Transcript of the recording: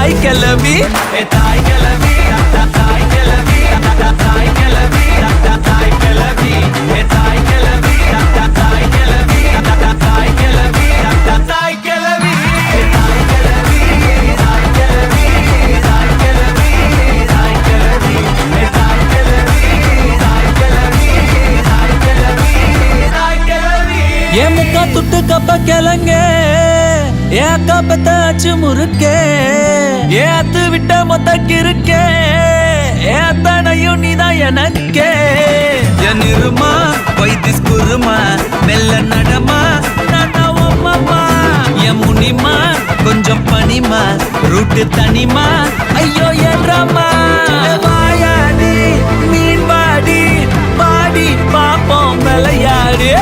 தாய் கிளவி தாய் கிளவி தாய் கிளவி தாய் கிளவி தாய் கிளவி தாய் கிளவி தாய் கிளவி தாய் கிளவி தாய் கிளவி ஏ முக்கா துட்டு கப்ப கிளங்க ஏ அக்கா பத்தாச்சு முறுக்கே ஏ அத்து விட்ட மொத்த கிருக்கே ஏ அத்தனையும் நீதான் எனக்கே என் இருமா வைத்திஸ் குருமா மெல்ல நடமா நாமா என் முனிமா கொஞ்சம் பனிமா ரூட்டு தனிமா ஐயோ என்றமா வாயாடி மீன் வாடி பாடி பாப்போம் விளையாடு